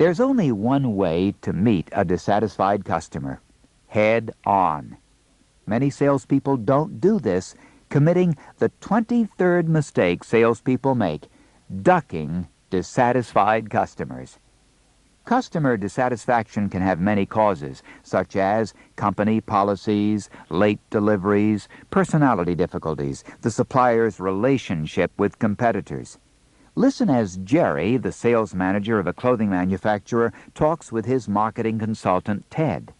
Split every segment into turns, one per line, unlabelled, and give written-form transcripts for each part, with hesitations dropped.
There's only one way to meet a dissatisfied customer: head on. Many salespeople don't do this, committing the 23rd mistake salespeople make: ducking dissatisfied customers. Customer dissatisfaction can have many causes, such as company policies, late deliveries, personality difficulties, the supplier's relationship with competitors. Listen as Jerry, the sales manager of a clothing manufacturer, talks with his marketing consultant, Ted.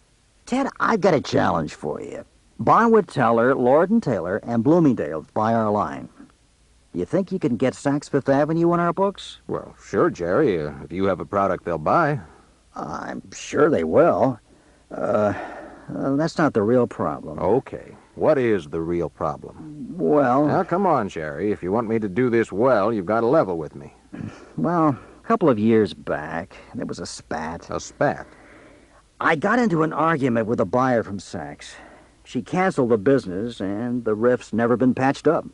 Ted, I've got a challenge for you. Barnwood Teller, Lord & Taylor, and Bloomingdale's buy our line. You think you can get Saks Fifth Avenue on our books?
Well, sure, Jerry. If you have a product they'll buy.
I'm sure they will. That's not the real problem.
Okay. What is the real problem?
Well...
Now, come on, Jerry. If you want me to do this well, you've got to level with me.
Well, a couple of years back, there was a spat.
A spat?
I got into an argument with a buyer from Saks. She canceled the business, and the rift's never been patched up.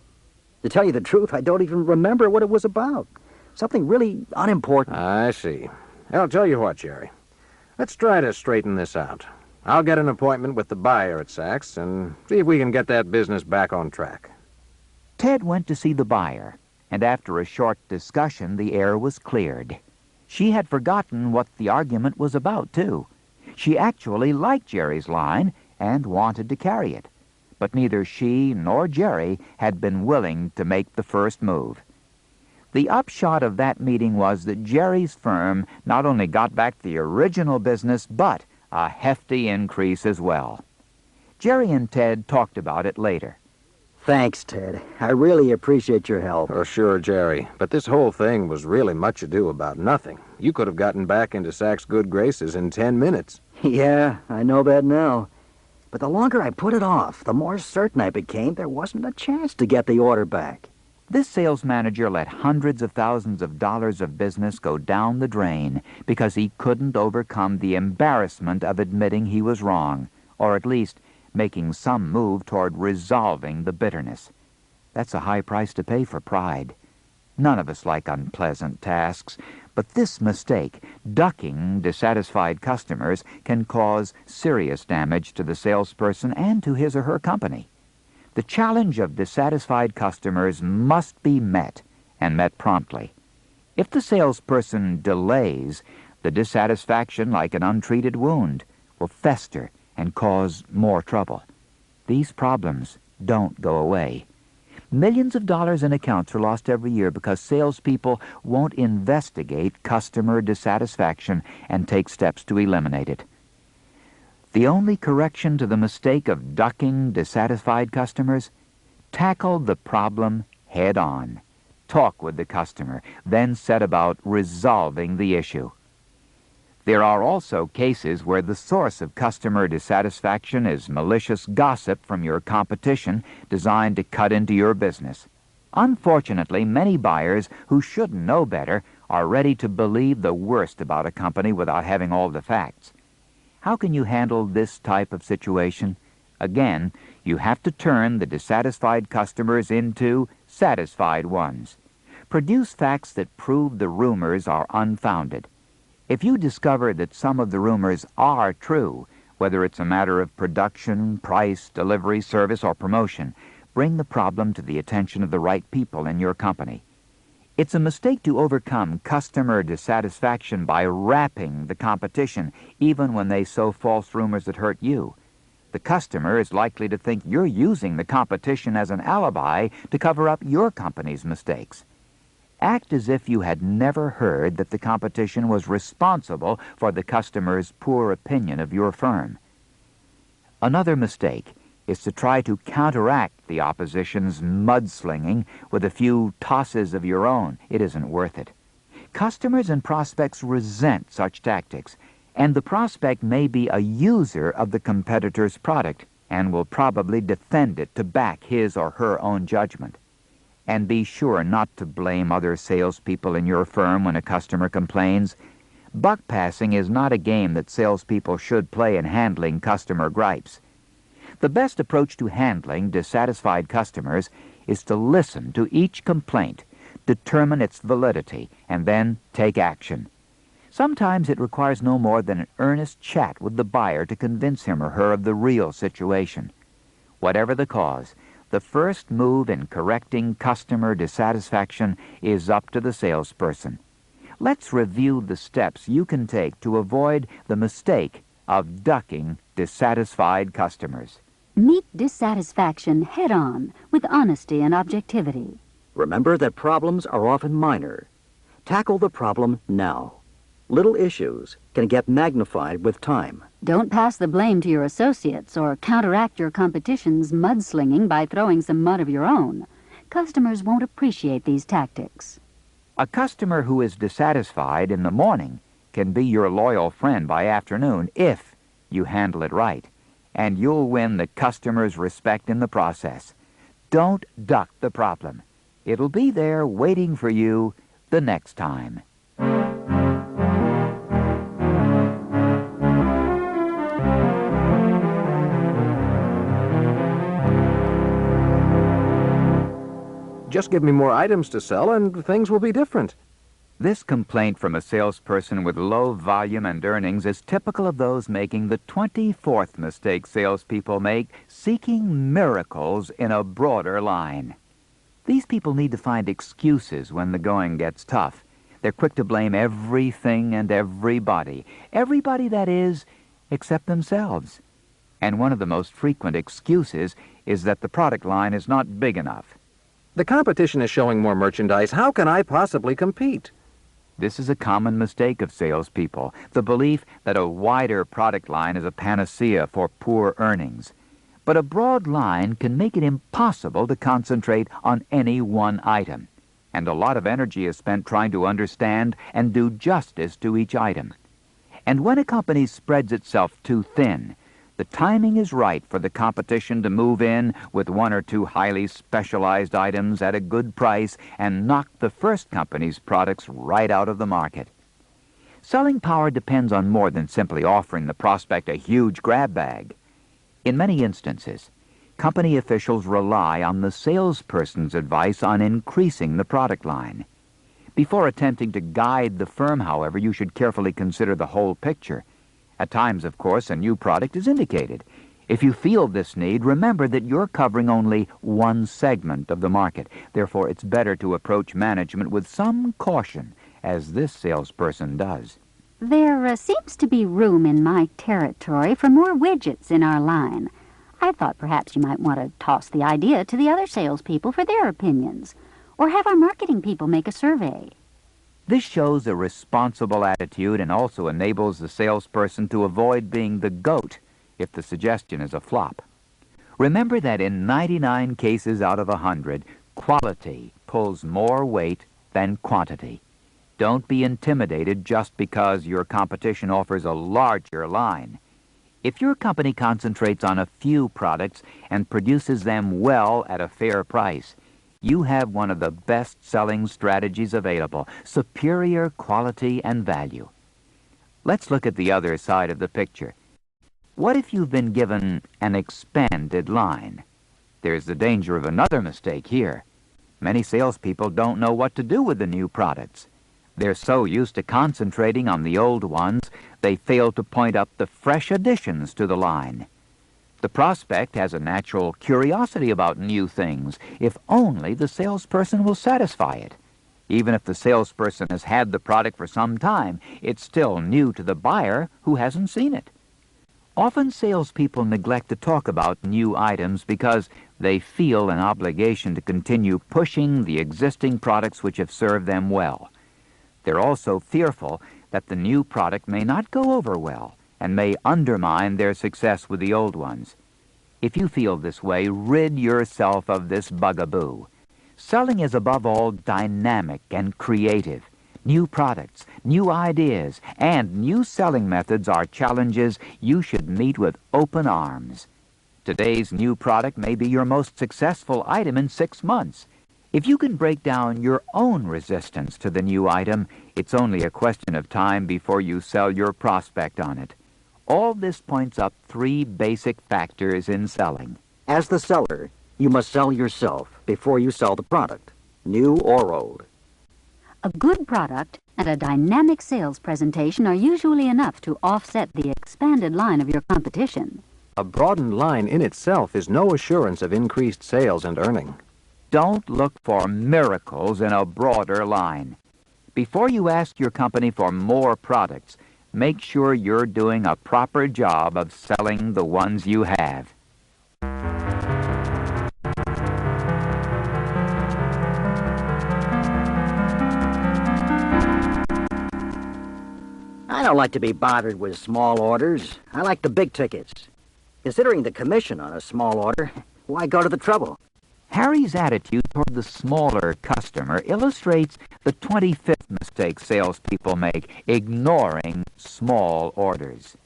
To tell you the truth, I don't even remember what it was about. Something really unimportant.
I see. I'll tell you what, Jerry. Let's try to straighten this out. I'll get an appointment with the buyer at Saks and see if we can get that business back on track.
Ted went to see the buyer, and after a short discussion, the air was cleared. She had forgotten what the argument was about, too. She actually liked Jerry's line and wanted to carry it. But neither she nor Jerry had been willing to make the first move. The upshot of that meeting was that Jerry's firm not only got back the original business, but a hefty increase as well. Jerry and Ted talked about it later.
Thanks, Ted. I really appreciate your help.
Oh, sure, Jerry. But this whole thing was really much ado about nothing. You could have gotten back into Saks' good graces in 10 minutes.
Yeah, I know that now. But the longer I put it off, the more certain I became there wasn't a chance to get the order back.
This sales manager let hundreds of thousands of dollars of business go down the drain because he couldn't overcome the embarrassment of admitting he was wrong, or at least making some move toward resolving the bitterness. That's a high price to pay for pride. None of us like unpleasant tasks, but this mistake, ducking dissatisfied customers, can cause serious damage to the salesperson and to his or her company. The challenge of dissatisfied customers must be met, and met promptly. If the salesperson delays, the dissatisfaction, like an untreated wound, will fester and cause more trouble. These problems don't go away. Millions of dollars in accounts are lost every year because salespeople won't investigate customer dissatisfaction and take steps to eliminate it. The only correction to the mistake of ducking dissatisfied customers: tackle the problem head on. Talk with the customer, then set about resolving the issue. There are also cases where the source of customer dissatisfaction is malicious gossip from your competition designed to cut into your business. Unfortunately, many buyers who should know better are ready to believe the worst about a company without having all the facts. How can you handle this type of situation? Again, you have to turn the dissatisfied customers into satisfied ones. Produce facts that prove the rumors are unfounded. If you discover that some of the rumors are true, whether it's a matter of production, price, delivery, service, or promotion, bring the problem to the attention of the right people in your company. It's a mistake to overcome customer dissatisfaction by wrapping the competition, even when they sow false rumors that hurt you. The customer is likely to think you're using the competition as an alibi to cover up your company's mistakes. Act as if you had never heard that the competition was responsible for the customer's poor opinion of your firm. Another mistake is to try to counteract the opposition's mudslinging with a few tosses of your own. It isn't worth it. Customers and prospects resent such tactics, and the prospect may be a user of the competitor's product and will probably defend it to back his or her own judgment. And be sure not to blame other salespeople in your firm when a customer complains. Buck passing is not a game that salespeople should play in handling customer gripes. The best approach to handling dissatisfied customers is to listen to each complaint, determine its validity, and then take action. Sometimes it requires no more than an earnest chat with the buyer to convince him or her of the real situation. Whatever the cause, the first move in correcting customer dissatisfaction is up to the salesperson. Let's review the steps you can take to avoid the mistake of ducking dissatisfied customers.
Meet dissatisfaction head-on with honesty and objectivity.
Remember that problems are often minor. Tackle the problem now. Little issues can get magnified with time.
Don't pass the blame to your associates or counteract your competition's mudslinging by throwing some mud of your own. Customers won't appreciate these tactics.
A customer who is dissatisfied in the morning can be your loyal friend by afternoon if you handle it right, and you'll win the customer's respect in the process. Don't duck the problem. It'll be there waiting for you the next time.
Just give me more items to sell and things will be different.
This complaint from a salesperson with low volume and earnings is typical of those making the 24th mistake salespeople make, seeking miracles in a broader line. These people need to find excuses when the going gets tough. They're quick to blame everything and everybody. Everybody, that is, except themselves. And one of the most frequent excuses is that the product line is not big enough.
The competition is showing more merchandise. How can I possibly compete?
This is a common mistake of salespeople, the belief that a wider product line is a panacea for poor earnings. But a broad line can make it impossible to concentrate on any one item, and a lot of energy is spent trying to understand and do justice to each item. And when a company spreads itself too thin, the timing is right for the competition to move in with one or two highly specialized items at a good price and knock the first company's products right out of the market. Selling power depends on more than simply offering the prospect a huge grab bag. In many instances, company officials rely on the salesperson's advice on increasing the product line. Before attempting to guide the firm, however, you should carefully consider the whole picture. At times, of course, a new product is indicated. If you feel this need, remember that you're covering only one segment of the market. Therefore, it's better to approach management with some caution, as this salesperson does.
There seems to be room in my territory for more widgets in our line. I thought perhaps you might want to toss the idea to the other salespeople for their opinions, or have our marketing people make a survey.
This shows a responsible attitude and also enables the salesperson to avoid being the goat if the suggestion is a flop. Remember that in 99 cases out of 100, quality pulls more weight than quantity. Don't be intimidated just because your competition offers a larger line. If your company concentrates on a few products and produces them well at a fair price, you have one of the best-selling strategies available, superior quality and value. Let's look at the other side of the picture. What if you've been given an expanded line? There's the danger of another mistake here. Many salespeople don't know what to do with the new products. They're so used to concentrating on the old ones, they fail to point up the fresh additions to the line. The prospect has a natural curiosity about new things, if only the salesperson will satisfy it. Even if the salesperson has had the product for some time, it's still new to the buyer who hasn't seen it. Often salespeople neglect to talk about new items because they feel an obligation to continue pushing the existing products which have served them well. They're also fearful that the new product may not go over well and may undermine their success with the old ones. If you feel this way, rid yourself of this bugaboo. Selling is above all dynamic and creative. New products, new ideas, and new selling methods are challenges you should meet with open arms. Today's new product may be your most successful item in 6 months. If you can break down your own resistance to the new item, it's only a question of time before you sell your prospect on it. All this points up 3 basic factors in selling.
As the seller, you must sell yourself before you sell the product, new or old.
A good product and a dynamic sales presentation are usually enough to offset the expanded line of your competition.
A broadened line in itself is no assurance of increased sales and earning.
Don't look for miracles in a broader line. Before you ask your company for more products, make sure you're doing a proper job of selling the ones you have.
I don't like to be bothered with small orders. I like the big tickets. Considering the commission on a small order, why go to the trouble?
Harry's attitude toward the smaller customer illustrates the 25th mistake salespeople make, ignoring small orders.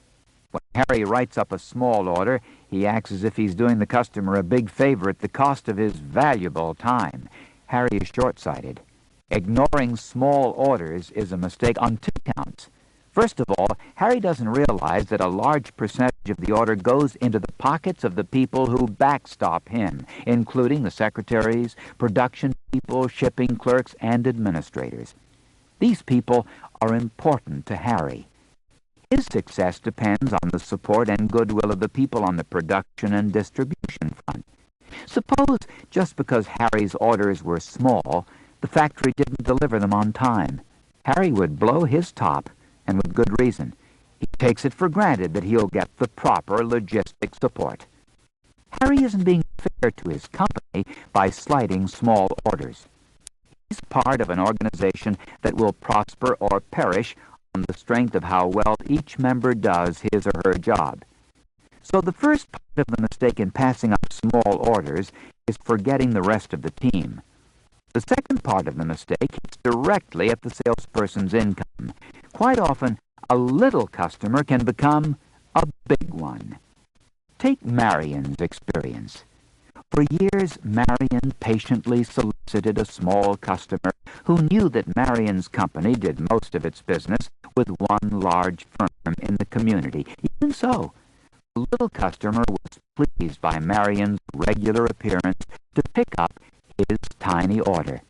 When Harry writes up a small order, he acts as if he's doing the customer a big favor at the cost of his valuable time. Harry is short-sighted. Ignoring small orders is a mistake on 2 counts. First of all, Harry doesn't realize that a large percentage of the order goes into the pockets of the people who backstop him, including the secretaries, production people, shipping clerks, and administrators. These people are important to Harry. His success depends on the support and goodwill of the people on the production and distribution front. Suppose, just because Harry's orders were small, the factory didn't deliver them on time. Harry would blow his top, and with good reason. He takes it for granted that he'll get the proper logistic support. Harry isn't being fair to his company by slighting small orders. He's part of an organization that will prosper or perish on the strength of how well each member does his or her job. So the first part of the mistake in passing up small orders is forgetting the rest of the team. The second part of the mistake hits directly at the salesperson's income. Quite often, a little customer can become a big one. Take Marion's experience. For years, Marion patiently solicited a small customer who knew that Marion's company did most of its business with one large firm in the community. Even so, the little customer was pleased by Marion's regular appearance to pick up his tiny order.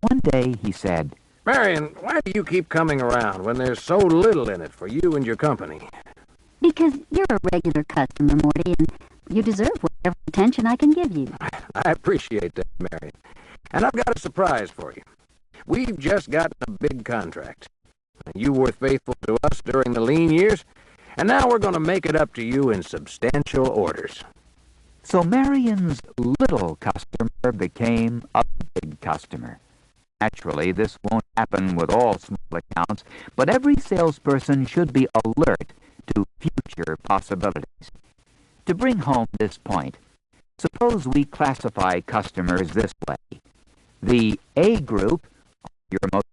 One day he said,
Marion, why do you keep coming around when there's so little in it for you and your company?
Because you're a regular customer, Morty, and you deserve whatever attention I can give you.
I appreciate that, Marion. And I've got a surprise for you. We've just gotten a big contract. You were faithful to us during the lean years, and now we're going to make it up to you in substantial orders.
So Marion's little customer became a big customer. Naturally, this won't happen with all small accounts, but every salesperson should be alert to future possibilities. To bring home this point, suppose we classify customers this way. The A group, your most